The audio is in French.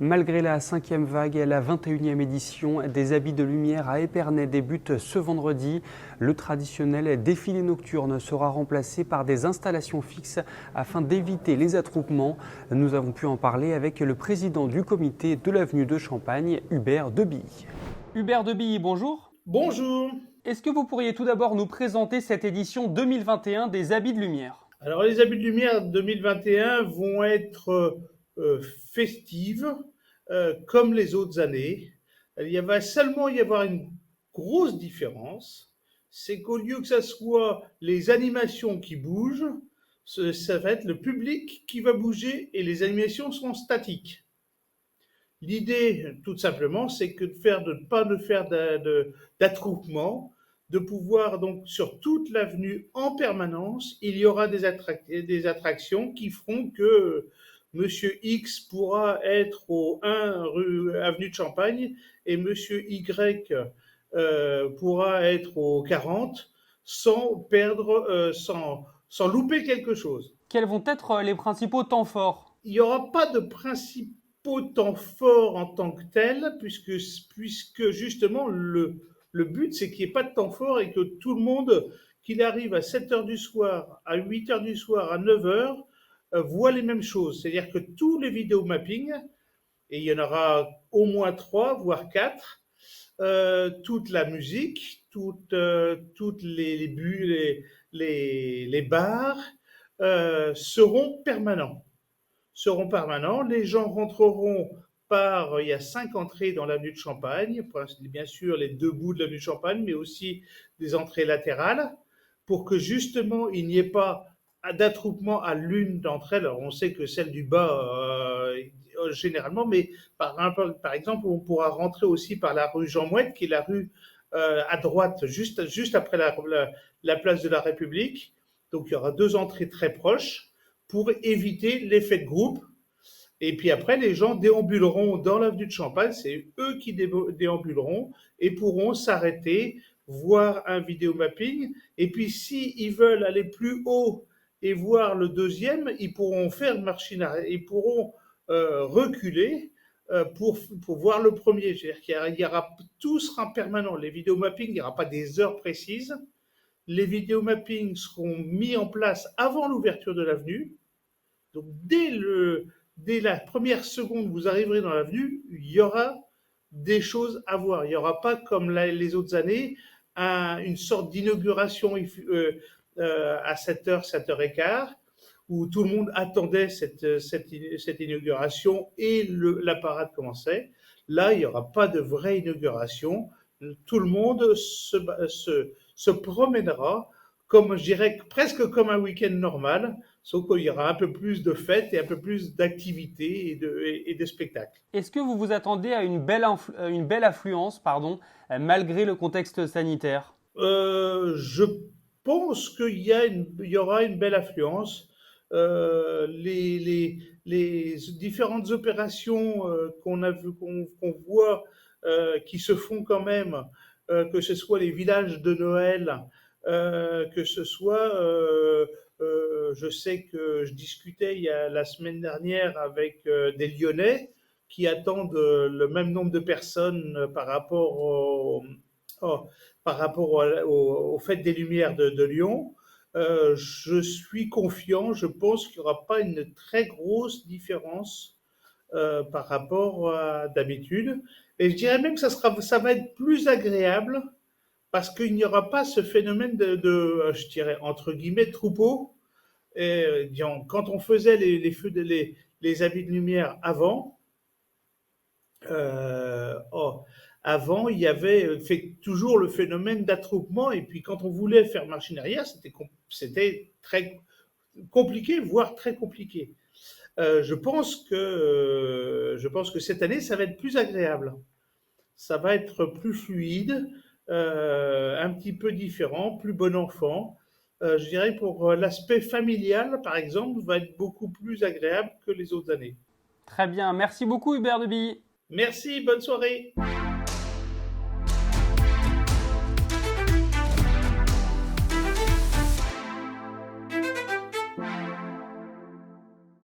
Malgré la 5e vague et la 21e édition des Habits de Lumière à Épernay débute ce vendredi. Le traditionnel défilé nocturne sera remplacé par des installations fixes afin d'éviter les attroupements. Nous avons pu en parler avec le président du comité de l'avenue de Champagne, Hubert Debilly. Hubert Debilly, bonjour. Bonjour. Est-ce que vous pourriez tout d'abord nous présenter cette édition 2021 des Habits de Lumière ? Alors les Habits de Lumière 2021 vont être festives comme les autres années. Va seulement y avoir une grosse différence, c'est qu'au lieu que ça soit les animations qui bougent, ça va être le public qui va bouger et les animations seront statiques. L'idée, tout simplement, c'est que de ne pas faire d'attroupement, de pouvoir donc sur toute l'avenue en permanence, il y aura des attractions qui feront que Monsieur X pourra être au 1 rue Avenue de Champagne et Monsieur Y pourra être au 40 sans perdre, sans louper quelque chose. Quels vont être les principaux temps forts ? Il n'y aura pas de principaux temps forts en tant que tel, puisque justement le but c'est qu'il n'y ait pas de temps fort et que tout le monde, qu'il arrive à 7h du soir, à 8h du soir, à 9h, voit les mêmes choses. C'est-à-dire que tous les vidéos mapping, et il y en aura au moins 3, voire 4, toute la musique, toutes les bars seront permanents. Les gens rentreront il y a 5 entrées dans l'avenue de Champagne, bien sûr les 2 bouts de l'avenue de Champagne, mais aussi des entrées latérales, pour que justement il n'y ait pas d'attroupement à l'une d'entre elles. Alors on sait que celle du bas, généralement, mais par exemple, on pourra rentrer aussi par la rue Jean Mouette, qui est la rue à droite, juste après la place de la République. Donc il y aura 2 entrées très proches pour éviter l'effet de groupe. Et puis après, les gens déambuleront dans l'avenue de Champagne, c'est eux qui déambuleront et pourront s'arrêter, voir un vidéomapping. Et puis s'ils veulent aller plus haut et voir le deuxième, ils pourront faire machine arrière, ils pourront reculer pour voir le premier. C'est-à-dire tout sera permanent. Les vidéomappings, il n'y aura pas des heures précises. Les vidéomappings seront mis en place avant l'ouverture de l'avenue. Donc dès la première seconde où vous arriverez dans l'avenue, il y aura des choses à voir. Il n'y aura pas comme les autres années une sorte d'inauguration à 7h, 7h15, où tout le monde attendait cette inauguration et la parade commençait. Là, il n'y aura pas de vraie inauguration. Tout le monde se promènera, comme je dirais, presque comme un week-end normal, sauf qu'il y aura un peu plus de fêtes et un peu plus d'activités et de spectacles. Est-ce que vous vous attendez à une belle affluence, malgré le contexte sanitaire ? Je pense qu'il y aura une belle affluence. Les différentes opérations qu'on voit qui se font quand même, que ce soit les villages de Noël, que ce soit, je sais que je discutais la semaine dernière avec des Lyonnais qui attendent le même nombre de personnes au- par rapport aux Fêtes des Lumières de Lyon. Je suis confiant, je pense qu'il n'y aura pas une très grosse différence par rapport à d'habitude. Et je dirais même que ça va être plus agréable parce qu'il n'y aura pas ce phénomène je dirais, entre guillemets, troupeau. Et, quand on faisait les habits de lumière euh, oh, avant, il y avait toujours le phénomène d'attroupement. Et puis, quand on voulait faire machine arrière, c'était très compliqué, voire très compliqué. Je pense que cette année, ça va être plus agréable. Ça va être plus fluide, un petit peu différent, plus bon enfant. Je dirais pour l'aspect familial, par exemple, va être beaucoup plus agréable que les autres années. Très bien, merci beaucoup Hubert Debilly. Merci, bonne soirée.